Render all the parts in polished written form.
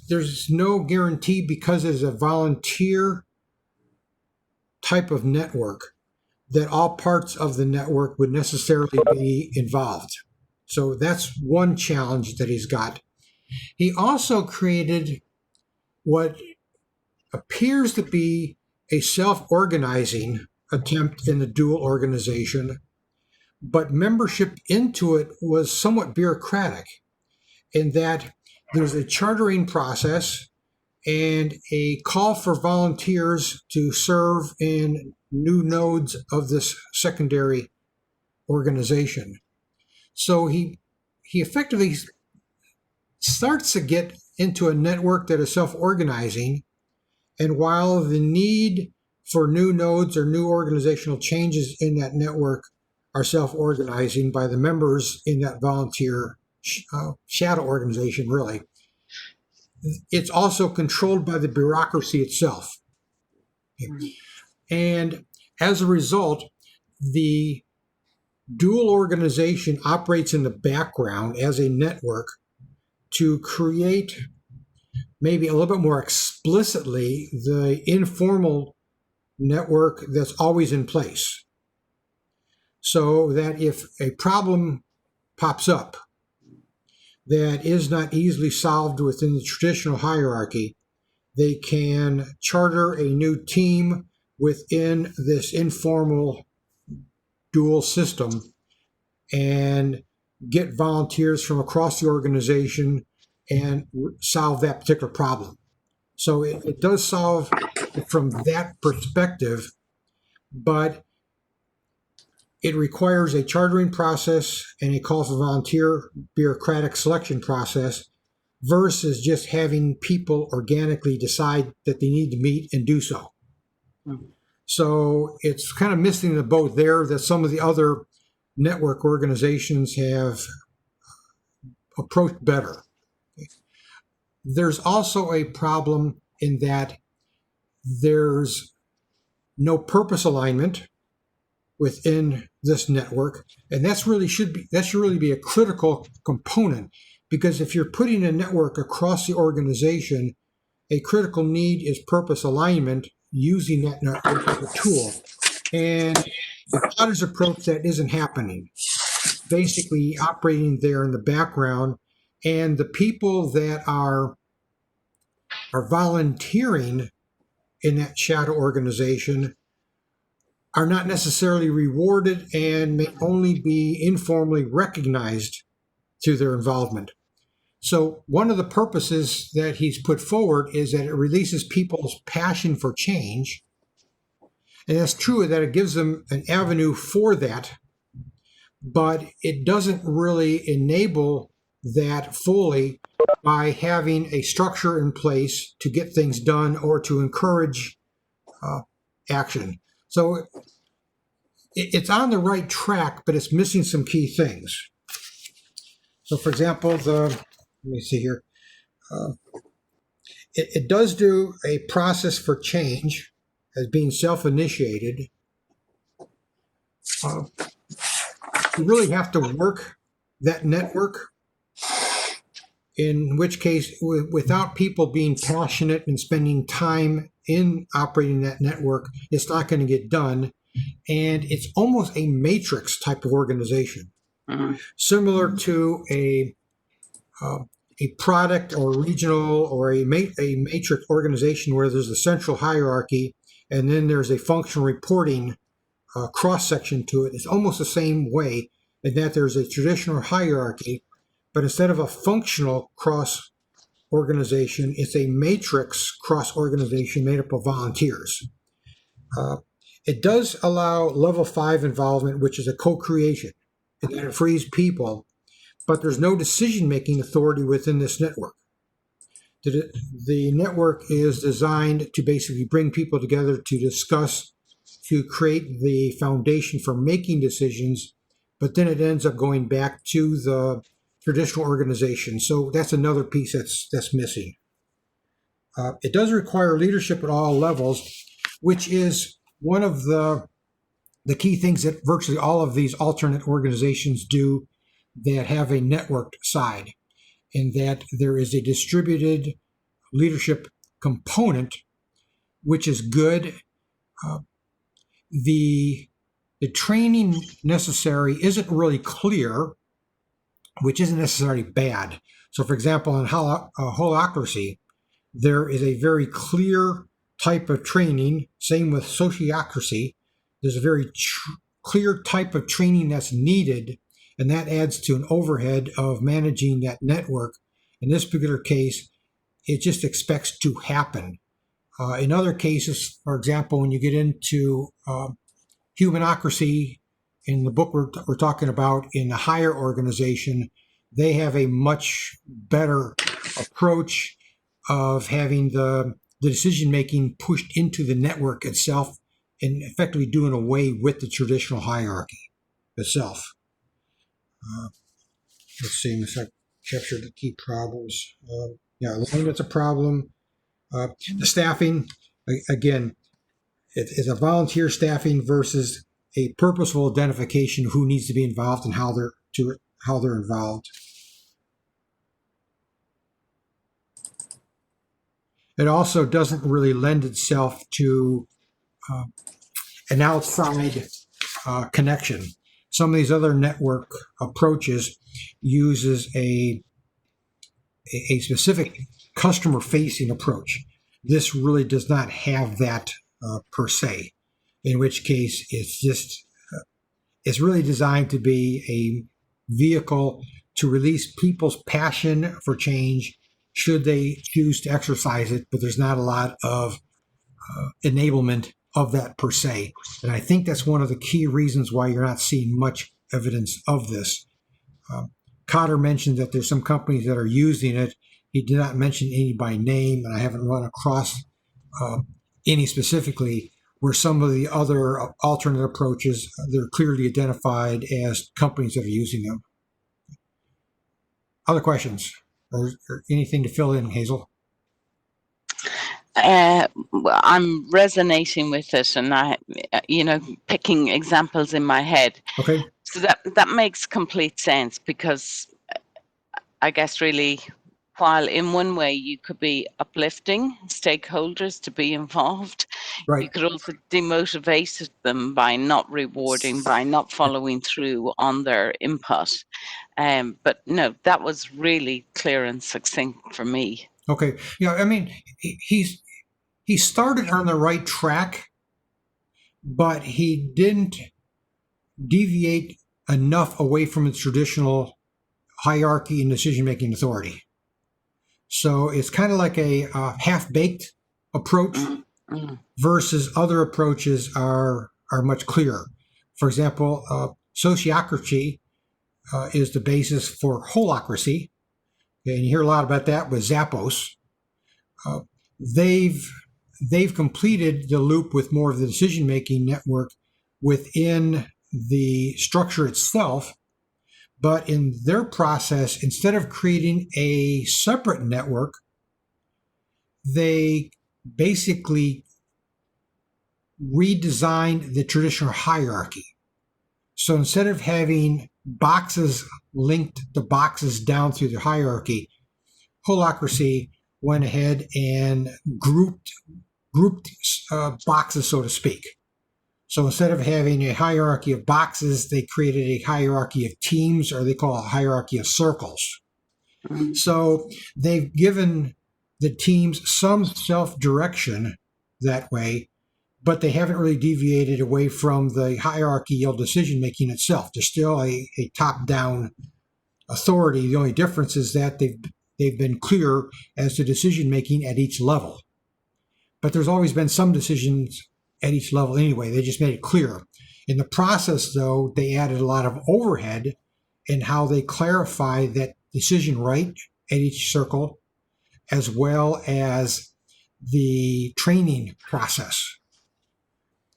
there's no guarantee, because it's a volunteer type of network, that all parts of the network would necessarily be involved. So that's one challenge that he's got. He also created what appears to be a self-organizing attempt in the dual organization, but membership into it was somewhat bureaucratic in that there's a chartering process and a call for volunteers to serve in new nodes of this secondary organization. So he effectively starts to get into a network that is self-organizing, and while the need for new nodes or new organizational changes in that network are self-organizing by the members in that volunteer shadow organization, really, it's also controlled by the bureaucracy itself. And as a result, the dual organization operates in the background as a network to create, maybe a little bit more explicitly, the informal network that's always in place. So that if a problem pops up that is not easily solved within the traditional hierarchy, they can charter a new team within this informal dual system and get volunteers from across the organization and solve that particular problem. So it does solve from that perspective, but it requires a chartering process and a call for volunteer bureaucratic selection process versus just having people organically decide that they need to meet and do so. Mm-hmm. So it's kind of missing the boat there that some of the other network organizations have approached better. There's also a problem in that there's no purpose alignment within this network, and that should really be a critical component, because if you're putting a network across the organization, a critical need is purpose alignment using that network as a tool. And the Kotter's approach, that isn't happening. Basically operating there in the background, and the people that are volunteering in that shadow organization are not necessarily rewarded and may only be informally recognized through their involvement. So one of the purposes that he's put forward is that it releases people's passion for change. And that's true that it gives them an avenue for that, but it doesn't really enable that fully by having a structure in place to get things done or to encourage action. So it's on the right track, but it's missing some key things. So, for example, let me see here. It does do a process for change as being self-initiated. You really have to work that network, in which case, without people being passionate and spending time in operating that network, it's not going to get done. And it's almost a matrix type of organization, similar to a product or regional or a matrix organization where there's a central hierarchy and then there's a functional reporting cross-section to it. It's almost the same way in that there's a traditional hierarchy, but instead of a functional cross-organization, it's a matrix cross-organization made up of volunteers. It does allow level 5 involvement, which is a co-creation, and that it frees people, but there's no decision-making authority within this network. The network is designed to basically bring people together to discuss, to create the foundation for making decisions, but then it ends up going back to the traditional organization. So that's another piece that's missing. It does require leadership at all levels, which is one of the key things that virtually all of these alternate organizations do that have a networked side. in that there is a distributed leadership component, which is good. The training necessary isn't really clear, which isn't necessarily bad. So, for example, in holacracy, there is a very clear type of training. Same with sociocracy. There's a very clear type of training that's needed, and that adds to an overhead of managing that network. In this particular case, it just expects to happen. In other cases, for example, when you get into humanocracy, in the book we're talking about, in the higher organization, they have a much better approach of having the decision-making pushed into the network itself and effectively doing away with the traditional hierarchy itself. Let's see, let's capture the key problems. Alignment's a problem. The staffing, again, it's a volunteer staffing versus a purposeful identification of who needs to be involved and how they're involved. It also doesn't really lend itself to an outside connection. Some of these other network approaches uses a specific customer-facing approach. This really does not have that per se, in which case it's really designed to be a vehicle to release people's passion for change should they choose to exercise it, but there's not a lot of enablement of that per se. And I think that's one of the key reasons why you're not seeing much evidence of this. Kotter mentioned that there's some companies that are using it. He did not mention any by name, and I haven't run across any specifically, where some of the other alternate approaches, they're clearly identified as companies that are using them. Other questions or anything to fill in, Hazel? Well, I'm resonating with it, and I, picking examples in my head. Okay. So that makes complete sense, because I guess really, while in one way you could be uplifting stakeholders to be involved, right, you could also demotivate them by not rewarding, by not following through on their input. But no, that was really clear and succinct for me. Okay. Yeah, I mean, he started on the right track, but he didn't deviate enough away from its traditional hierarchy and decision-making authority. So it's kind of like a half-baked approach versus other approaches are much clearer. For example, sociocracy is the basis for holacracy. And you hear a lot about that with Zappos. They've completed the loop with more of the decision-making network within the structure itself. But in their process, instead of creating a separate network, they basically redesigned the traditional hierarchy. So instead of having boxes linked to boxes down through the hierarchy, holacracy went ahead and grouped boxes, so to speak. So instead of having a hierarchy of boxes, they created a hierarchy of teams, or they call it a hierarchy of circles. So they've given the teams some self-direction that way, but they haven't really deviated away from the hierarchical decision-making itself. There's still a top-down authority. The only difference is that they've been clear as to decision-making at each level. But there's always been some decisions at each level anyway. They just made it clear. In the process, though, they added a lot of overhead in how they clarify that decision right at each circle, as well as the training process.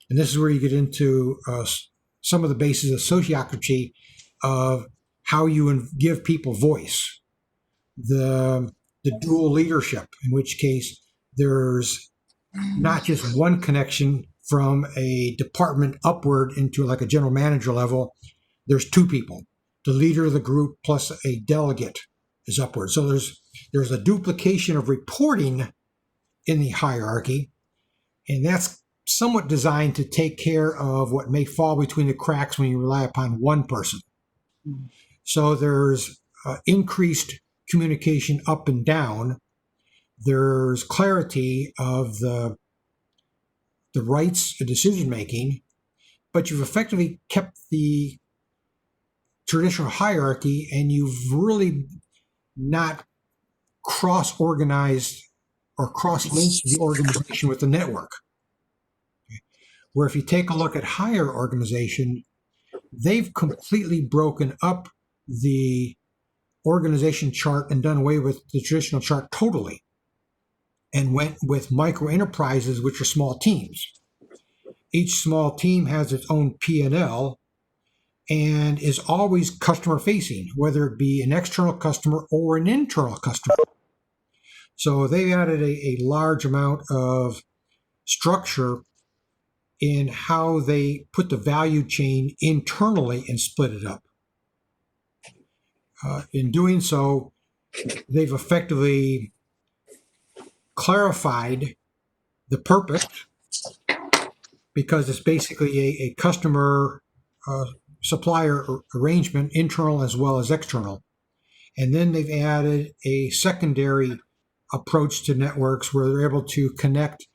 And this is where you get into some of the bases of sociocracy, of how you give people voice. The dual leadership, in which case there's not just one connection from a department upward into like a general manager level. There's two people, the leader of the group plus a delegate is upward. So there's a duplication of reporting in the hierarchy, and that's somewhat designed to take care of what may fall between the cracks when you rely upon one person. Mm. So there's increased communication up and down. There's clarity of the rights of decision making, but you've effectively kept the traditional hierarchy, and you've really not cross-organized or cross-linked the organization with the network. Where if you take a look at higher organization, they've completely broken up the organization chart and done away with the traditional chart totally, and went with micro enterprises, which are small teams. Each small team has its own P&L and is always customer facing, whether it be an external customer or an internal customer. So they added a large amount of structure in how they put the value chain internally and split it up. In doing so, they've effectively clarified the purpose, because it's basically a customer supplier arrangement, internal as well as external. And then they've added a secondary approach to networks where they're able to connect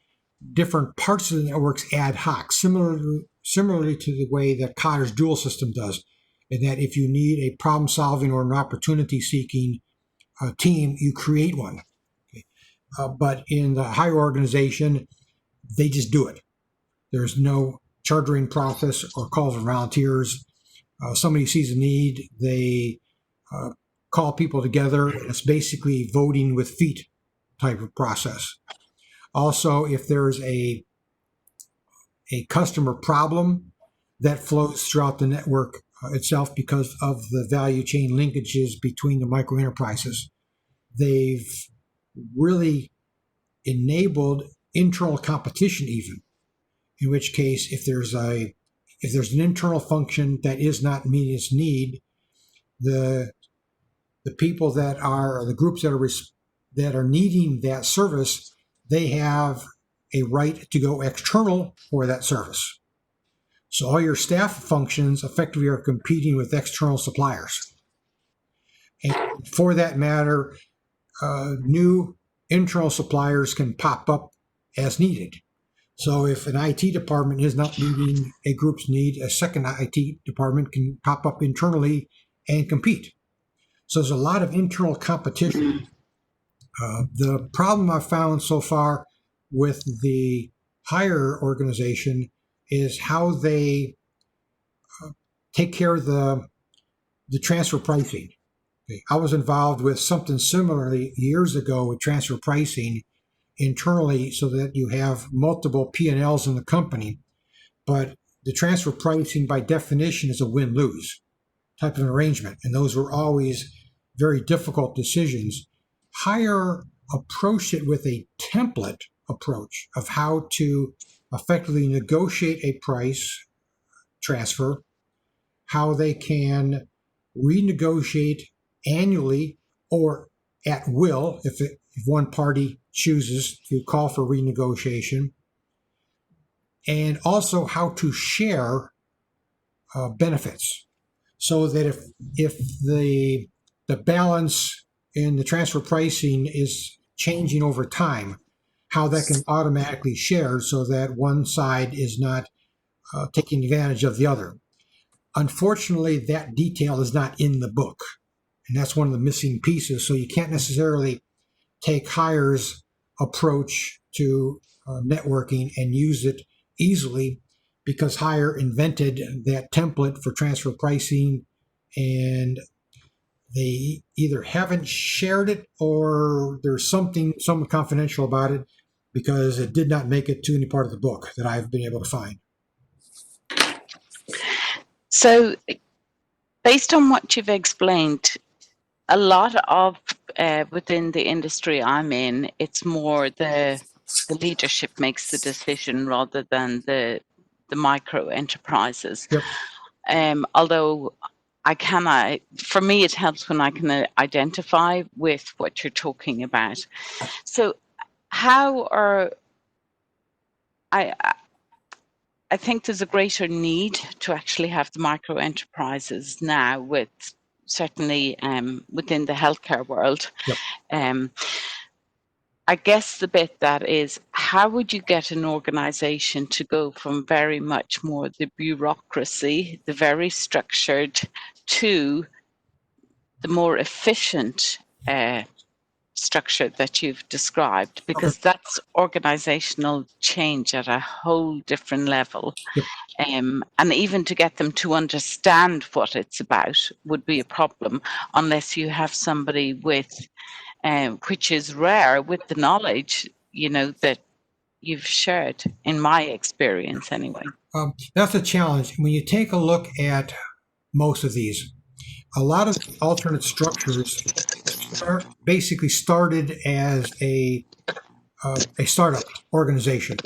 different parts of the networks ad hoc, similarly to the way that Kotter's dual system does, in that if you need a problem solving or an opportunity seeking team, you create one. Okay. But in the higher organization, they just do it. There's no chartering process or calls for volunteers. Somebody sees a need, they call people together. It's basically voting with feet type of process. Also, if there's a customer problem, that flows throughout the network itself because of the value chain linkages between the micro enterprises. They've really enabled internal competition, even, in which case if there's an internal function that is not meeting its need, the people that are, or the groups that are needing that service, they have a right to go external for that service. So all your staff functions effectively are competing with external suppliers. And for that matter, new internal suppliers can pop up as needed. So if an IT department is not meeting a group's need, a second IT department can pop up internally and compete. So there's a lot of internal competition. The problem I've found so far with the higher organization is how they take care of the transfer pricing. Okay. I was involved with something similarly years ago with transfer pricing internally, so that you have multiple P&Ls in the company. But the transfer pricing by definition is a win-lose type of arrangement. And those were always very difficult decisions. Hire approached it with a template approach of how to effectively negotiate a price transfer, how they can renegotiate annually or at will if one party chooses to call for renegotiation, and also how to share benefits, so that if the balance in the transfer pricing is changing over time, how that can automatically share so that one side is not taking advantage of the other. Unfortunately, that detail is not in the book, and that's one of the missing pieces. So you can't necessarily take Hire's approach to networking and use it easily, because Hire invented that template for transfer pricing, and they either haven't shared it or there's something confidential about it, because it did not make it to any part of the book that I've been able to find. So, based on what you've explained, a lot of within the industry I'm in, it's more the leadership makes the decision rather than the micro enterprises. Yep. Although for me, it helps when I can identify with what you're talking about. So how are, I, I think there's a greater need to actually have the micro enterprises now, with certainly within the healthcare world. Yep. I guess the bit that is, how would you get an organization to go from very much more the bureaucracy, the very structured, to the more efficient structure that you've described? Because that's organizational change at a whole different level. Yep. And even to get them to understand what it's about would be a problem, unless you have somebody with, which is rare, with the knowledge, that you've shared, in my experience anyway. That's a challenge. When you take a look at most of these, a lot of alternate structures basically started as a startup organization.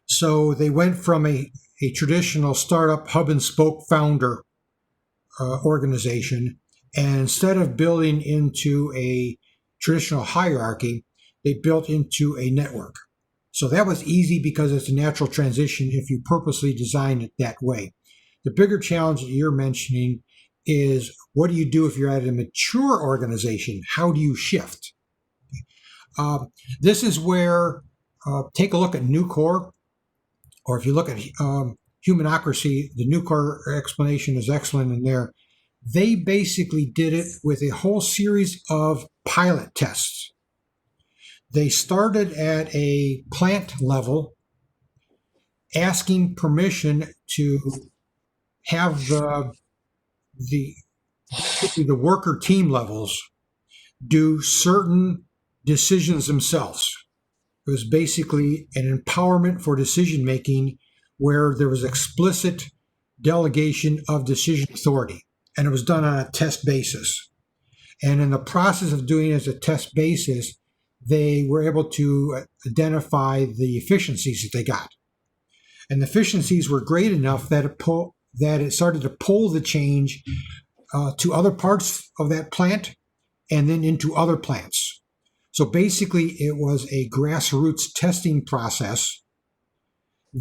So they went from a traditional startup hub and spoke founder organization, and instead of building into a traditional hierarchy, they built into a network. So that was easy because it's a natural transition if you purposely design it that way. The bigger challenge that you're mentioning is, what do you do if you're at a mature organization? How do you shift? This is where, take a look at Nucor, or if you look at Humanocracy, the Nucor explanation is excellent in there. They basically did it with a whole series of pilot tests. They started at a plant level, asking permission to have the worker team levels do certain decisions themselves. It was basically an empowerment for decision making, where there was explicit delegation of decision authority, and it was done on a test basis. And in the process of doing it as a test basis, they were able to identify the efficiencies that they got. And the efficiencies were great enough that it started to pull the change to other parts of that plant and then into other plants. So basically, it was a grassroots testing process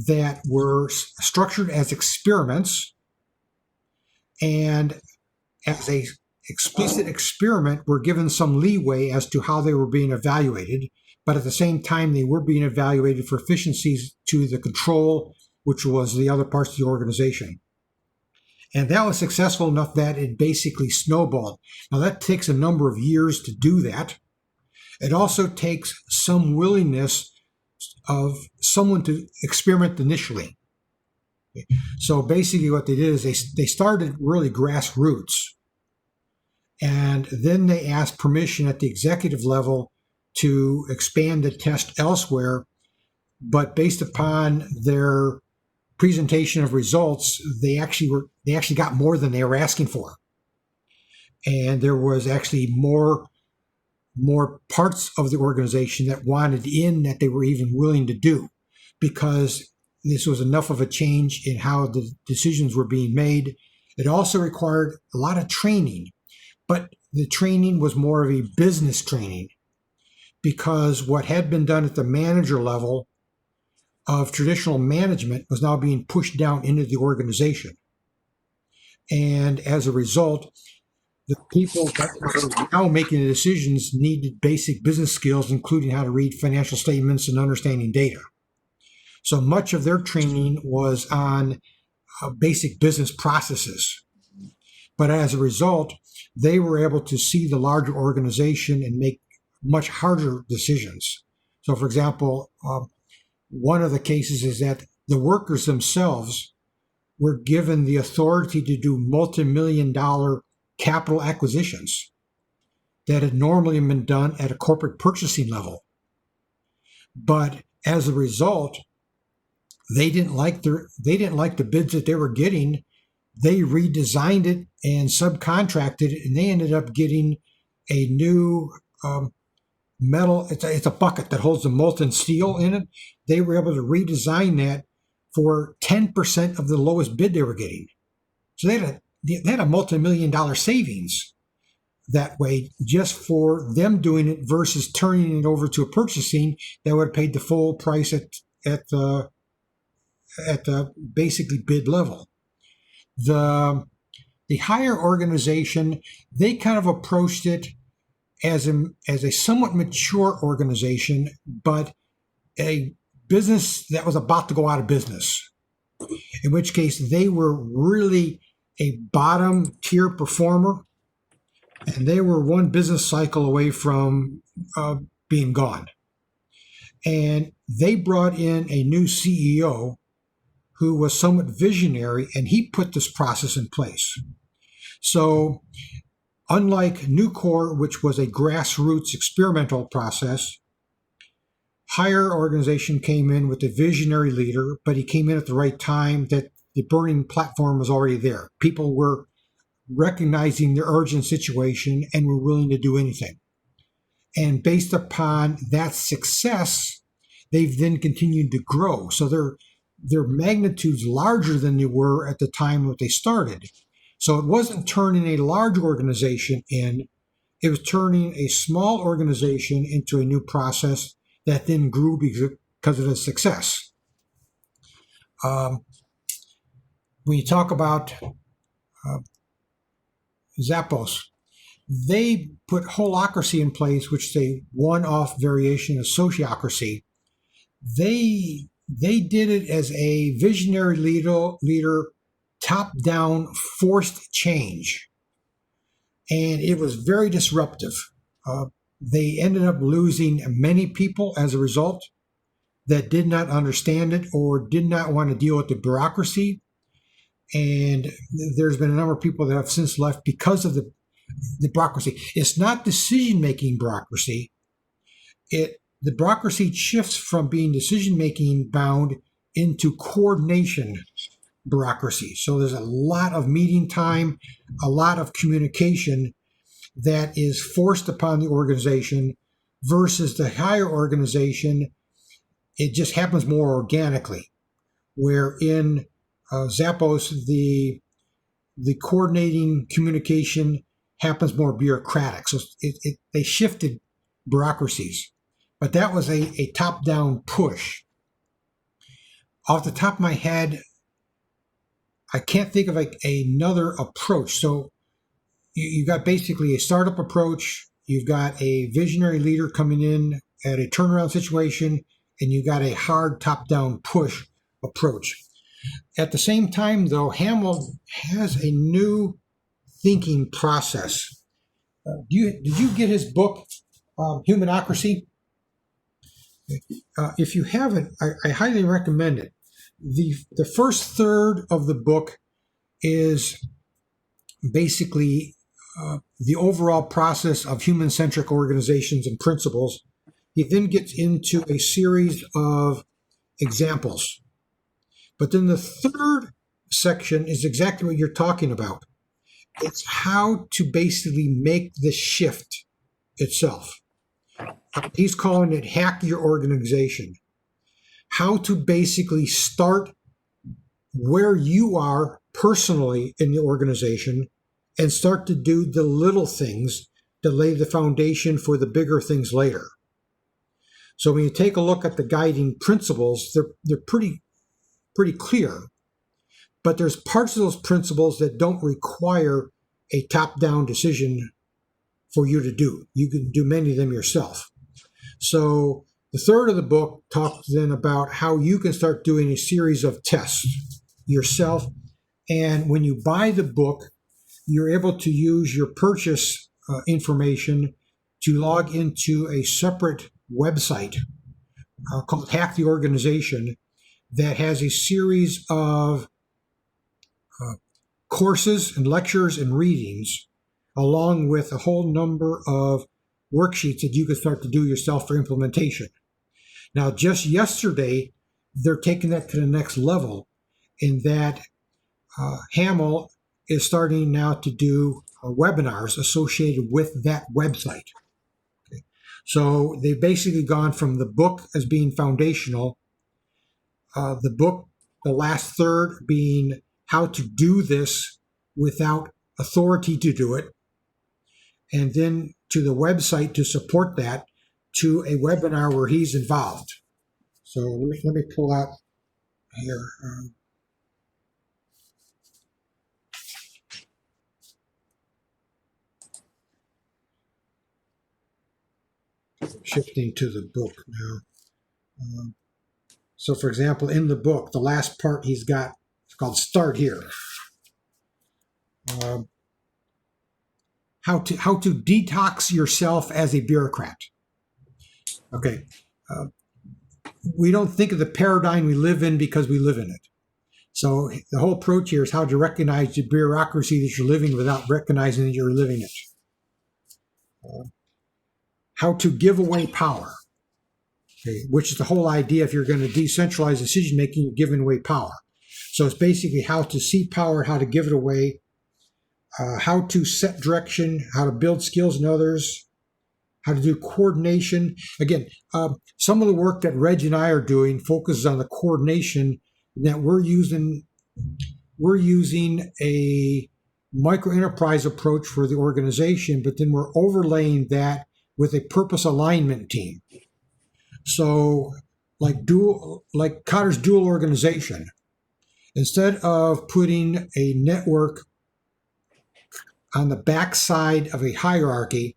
that were structured as experiments, and as a explicit experiment were given some leeway as to how they were being evaluated, but at the same time they were being evaluated for efficiencies to the control, which was the other parts of the organization. And that was successful enough that it basically snowballed. Now that takes a number of years to do that. It also takes some willingness of someone to experiment initially. So basically what they did is they started really grassroots, and then they asked permission at the executive level to expand the test elsewhere, but based upon their presentation of results, they actually got more than they were asking for. And there was actually more parts of the organization that wanted in that they were even willing to do, because this was enough of a change in how the decisions were being made. It also required a lot of training, but the training was more of a business training, because what had been done at the manager level of traditional management was now being pushed down into the organization. And as a result, the people that were now making the decisions needed basic business skills, including how to read financial statements and understanding data. So much of their training was on basic business processes. But as a result, they were able to see the larger organization and make much harder decisions. So, for example, one of the cases is that the workers themselves were given the authority to do multi-million-dollar capital acquisitions that had normally been done at a corporate purchasing level. But as a result, they didn't like the bids that they were getting. They redesigned it and subcontracted it, and they ended up getting a new metal. It's a bucket that holds the molten steel in it. They were able to redesign that for 10% of the lowest bid they were getting. So they had they had a multi-million-dollar savings that way just for them doing it versus turning it over to a purchasing that would have paid the full price at the basically bid level. The higher organization, they kind of approached it as a somewhat mature organization, but a business that was about to go out of business, in which case they were really a bottom tier performer, and they were one business cycle away from being gone. And they brought in a new CEO who was somewhat visionary, and he put this process in place. So unlike Nucor, which was a grassroots experimental process, higher organization came in with a visionary leader, but he came in at the right time that the burning platform was already there. People were recognizing the urgent situation and were willing to do anything. And based upon that success, they've then continued to grow. So their magnitude's larger than they were at the time that they started. So it wasn't turning a large organization in, it was turning a small organization into a new process that then grew because of the success. When you talk about Zappos, they put holacracy in place, which is a one-off variation of sociocracy. They did it as a visionary leader, top-down, forced change. And it was very disruptive. They ended up losing many people as a result that did not understand it or did not want to deal with the bureaucracy. And there's been a number of people that have since left because of the bureaucracy. It's not decision-making bureaucracy. The bureaucracy shifts from being decision-making bound into coordination bureaucracy. So there's a lot of meeting time, a lot of communication that is forced upon the organization versus the higher organization. It just happens more organically, where in Zappos, the coordinating communication happens more bureaucratic. So they shifted bureaucracies, but that was a top-down push. Off the top of my head, I can't think of another approach. So you've got basically a startup approach, you've got a visionary leader coming in at a turnaround situation, and you've got a hard top-down push approach. At the same time, though, Hamill has a new thinking process. Did you get his book, Humanocracy? If you haven't, I highly recommend it. The first third of the book is basically the overall process of human-centric organizations and principles. He then gets into a series of examples. But then the third section is exactly what you're talking about. It's how to basically make the shift itself. He's calling it hack your organization. How to basically start where you are personally in the organization and start to do the little things to lay the foundation for the bigger things later. So when you take a look at the guiding principles, they're pretty clear, but there's parts of those principles that don't require a top-down decision for you to do. You can do many of them yourself. So the third of the book talks then about how you can start doing a series of tests yourself. And when you buy the book, you're able to use your purchase information to log into a separate website called Hack the Organization that has a series of courses and lectures and readings, along with a whole number of worksheets that you can start to do yourself for implementation. Now, just yesterday, they're taking that to the next level in that Hamill is starting now to do webinars associated with that website. Okay. So they've basically gone from the book as being foundational, the book, the last third being how to do this without authority to do it, and then to the website to support that, to a webinar where he's involved. So let me pull out here. Shifting to the book now. So, for example, in the book, the last part he's got, it's called Start Here. How to detox yourself as a bureaucrat. Okay. We don't think of the paradigm we live in because we live in it. So the whole approach here is how to recognize the bureaucracy that you're living without recognizing that you're living it. How to give away power, okay, which is the whole idea. If you're going to decentralize decision making, you're giving away power. So it's basically how to see power, how to give it away, how to set direction, how to build skills in others, how to do coordination. Again, some of the work that Reg and I are doing focuses on the coordination that we're using. We're using a micro enterprise approach for the organization, but then we're overlaying that with a purpose alignment team. So like Kotter's dual organization, instead of putting a network on the backside of a hierarchy,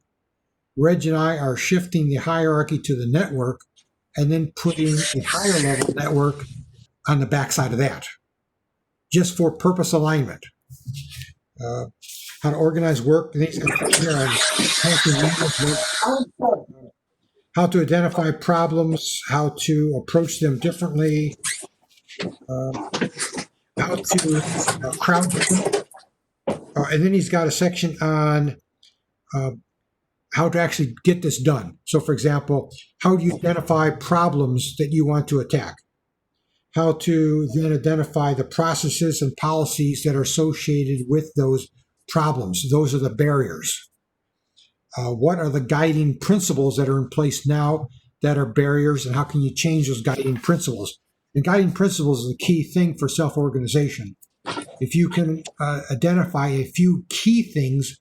Reg and I are shifting the hierarchy to the network and then putting a higher level network on the backside of that, just for purpose alignment. How to organize work, how to identify problems, how to approach them differently, how to crowd, and then he's got a section on how to actually get this done. So, for example, how do you identify problems that you want to attack? How to then identify the processes and policies that are associated with those problems. Those are the barriers. What are the guiding principles that are in place now that are barriers, and how can you change those guiding principles? And guiding principles is a key thing for self-organization. If you can identify a few key things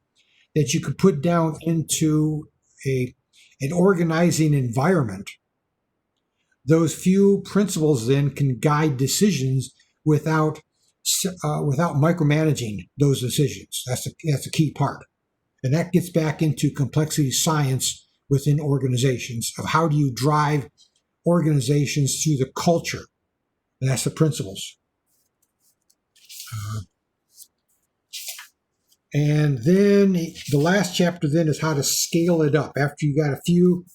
that you could put down into an organizing environment, those few principles then can guide decisions without micromanaging those decisions. That's a key part. And that gets back into complexity science within organizations of how do you drive organizations through the culture. And that's the principles. And then the last chapter then is how to scale it up. After you got a few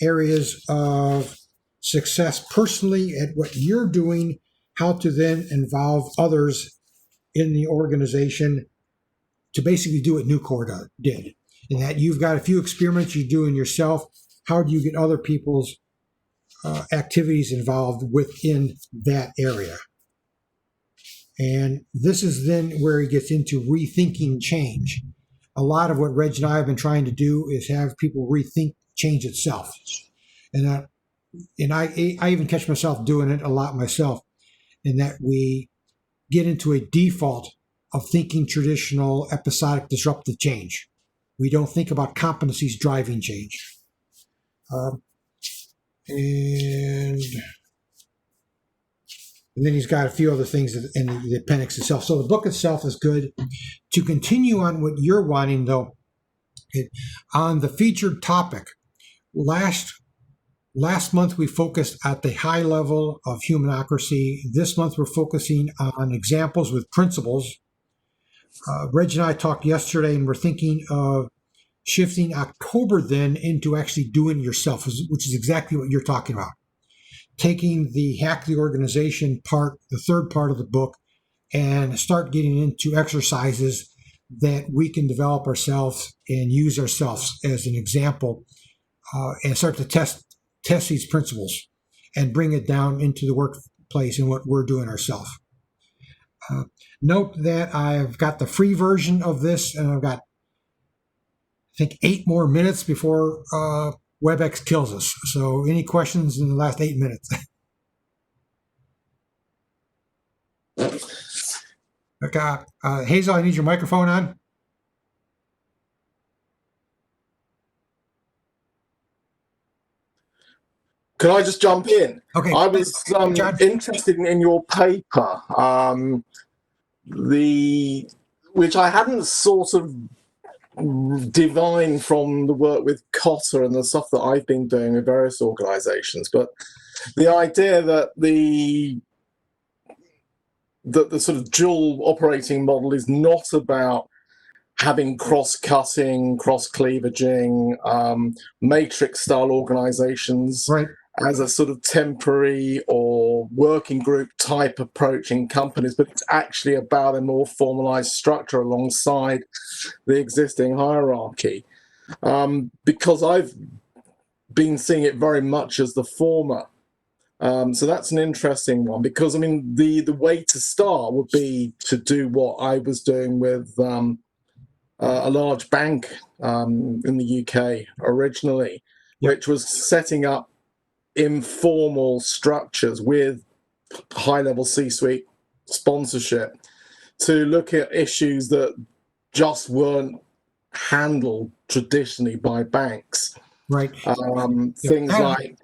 areas of success personally at what you're doing, how to then involve others in the organization to basically do what Nucor did. In that you've got a few experiments you're doing yourself. How do you get other people's activities involved within that area? And this is then where he gets into rethinking change. A lot of what Reg and I have been trying to do is have people rethink change itself. And I even catch myself doing it a lot myself, in that we get into a default of thinking traditional, episodic, disruptive change. We don't think about competencies driving change. And then he's got a few other things in the appendix itself. So the book itself is good. To continue on what you're wanting, though, on the featured topic, last month we focused at the high level of humanocracy. This month we're focusing on examples with principles. Reg and I talked yesterday, and we're thinking of shifting October then into actually doing it yourself, which is exactly what you're talking about. Taking the hack the organization part, the third part of the book, and start getting into exercises that we can develop ourselves and use ourselves as an example, and start to test these principles and bring it down into the workplace and what we're doing ourselves. Note that I've got the free version of this, and I've got, I think, 8 more minutes before WebEx kills us. So any questions in the last 8 minutes? Hazel, I need your microphone on. Can I just jump in? Okay. I was interested in your paper, which I hadn't sort of divined from the work with Kotter and the stuff that I've been doing with various organisations, but the idea that the sort of dual operating model is not about having cross-cutting, cross-cleavaging, matrix-style organisations. Right. As a sort of temporary or working group type approach in companies, but it's actually about a more formalized structure alongside the existing hierarchy. Because I've been seeing it very much as the former. So that's an interesting one, because, I mean, the way to start would be to do what I was doing with a large bank in the UK originally, which was setting up informal structures with high-level C-suite sponsorship to look at issues that just weren't handled traditionally by banks. Right. Things like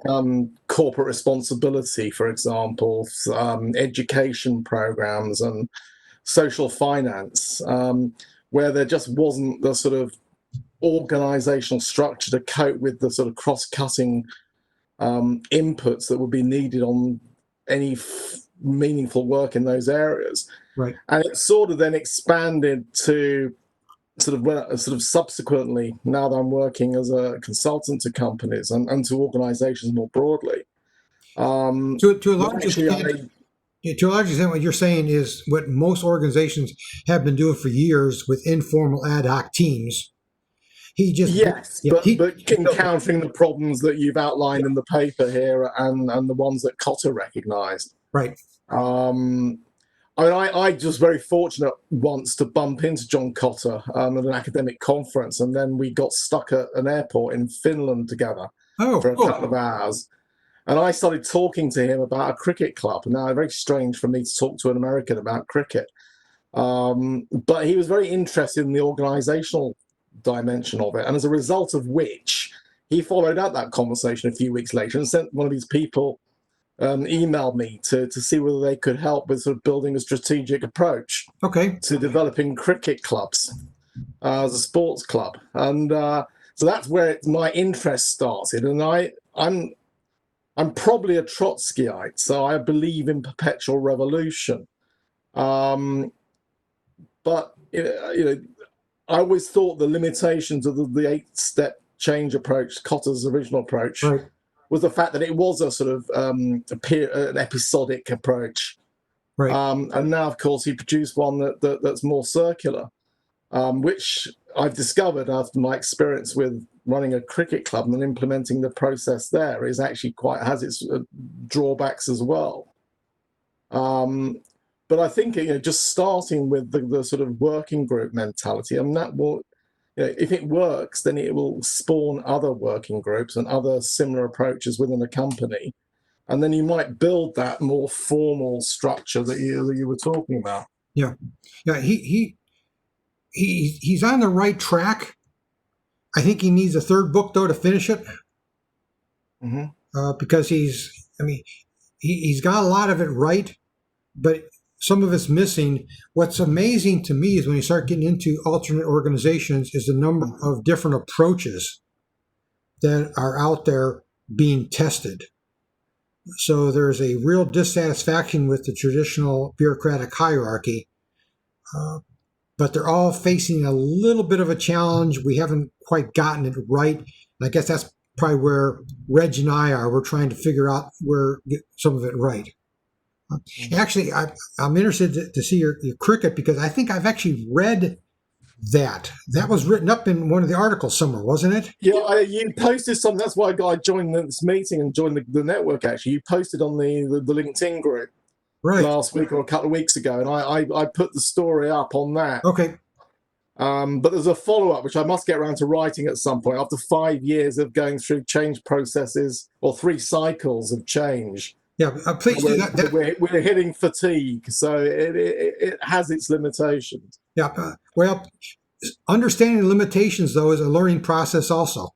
corporate responsibility, for example, education programs and social finance, where there just wasn't the sort of organizational structure to cope with the sort of cross-cutting inputs that would be needed on any meaningful work in those areas. Right. And it sort of then expanded to sort of subsequently, now that I'm working as a consultant to companies and to organizations more broadly. To a large extent, what you're saying is what most organizations have been doing for years with informal ad hoc teams. But encountering the problems that you've outlined in the paper here and the ones that Kotter recognised. Right. I mean, I just very fortunate once to bump into John Kotter at an academic conference, and then we got stuck at an airport in Finland together for a couple of hours. And I started talking to him about a cricket club. Now, very strange for me to talk to an American about cricket. But he was very interested in the organisational dimension of it, and as a result of which he followed up that conversation a few weeks later and sent one of these people emailed me to see whether they could help with sort of building a strategic approach to developing cricket clubs as a sports club. And so that's where my interest started. And I'm probably a Trotskyite, so I believe in perpetual revolution. But I always thought the limitations of the 8-step change approach, Kotter's original approach, was the fact that it was a sort of an episodic approach. Right. And now, of course, he produced one that's more circular, which I've discovered after my experience with running a cricket club and implementing the process there is actually has its drawbacks as well. But I think just starting with the sort of working group mentality, and that will, if it works, then it will spawn other working groups and other similar approaches within a company, and then you might build that more formal structure that you were talking about. Yeah. He's on the right track. I think he needs a third book though to finish it, because he's got a lot of it right, but some of it's missing. What's amazing to me is when you start getting into alternate organizations is the number of different approaches that are out there being tested. So there's a real dissatisfaction with the traditional bureaucratic hierarchy, but they're all facing a little bit of a challenge. We haven't quite gotten it right. And I guess that's probably where Reg and I are. We're trying to figure out where get some of it right. Actually, I'm interested to see your cricket, because I think I've actually read that. That was written up in one of the articles somewhere, wasn't it? Yeah, you posted something. That's why I joined this meeting and joined the network, actually. You posted on the LinkedIn group last week or a couple of weeks ago, and I put the story up on that. Okay. But there's a follow-up, which I must get around to writing at some point, after 5 years of going through change processes, or 3 cycles of change. Yeah, please do that. We're hitting fatigue, so it has its limitations. Yeah, well, understanding the limitations, though, is a learning process also.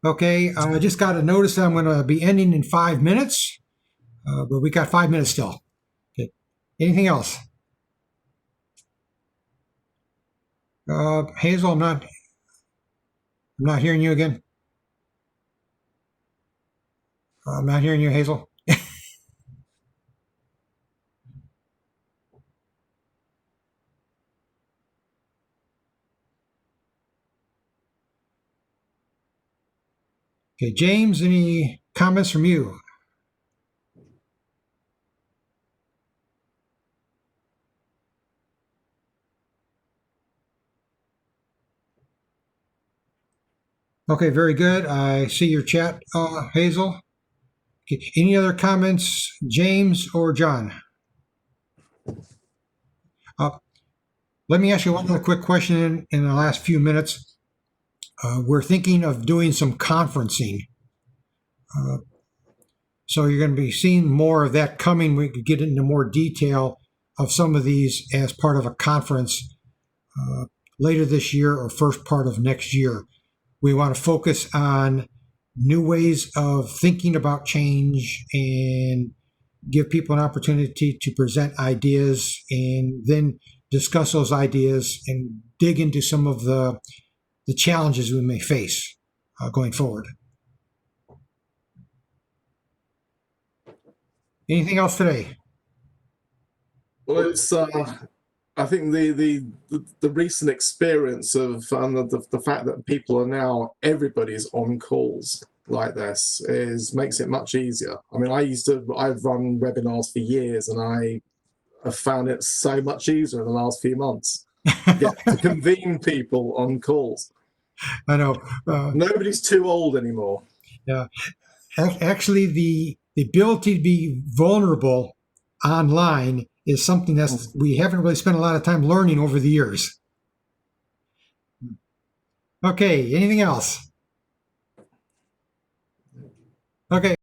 Okay, I just got a notice that I'm going to be ending in 5 minutes, but we got 5 minutes still. Okay. Anything else? Hazel, I'm not hearing you again. I'm not hearing you, Hazel. Okay, James, any comments from you? Okay, very good. I see your chat, Hazel. Okay, any other comments, James or John? Let me ask you one more quick question in the last few minutes. We're thinking of doing some conferencing. So you're going to be seeing more of that coming. We could get into more detail of some of these as part of a conference later this year or first part of next year. We want to focus on new ways of thinking about change and give people an opportunity to present ideas and then discuss those ideas and dig into some of the challenges we may face going forward. Anything else today? Well, it's I think the recent experience of the fact that people are now, everybody's on calls like this makes it much easier. I mean, I've run webinars for years, and I have found it so much easier in the last few months to convene people on calls. I know. Nobody's too old anymore. Yeah. Actually, the ability to be vulnerable online is something that we haven't really spent a lot of time learning over the years. Okay, anything else? Okay.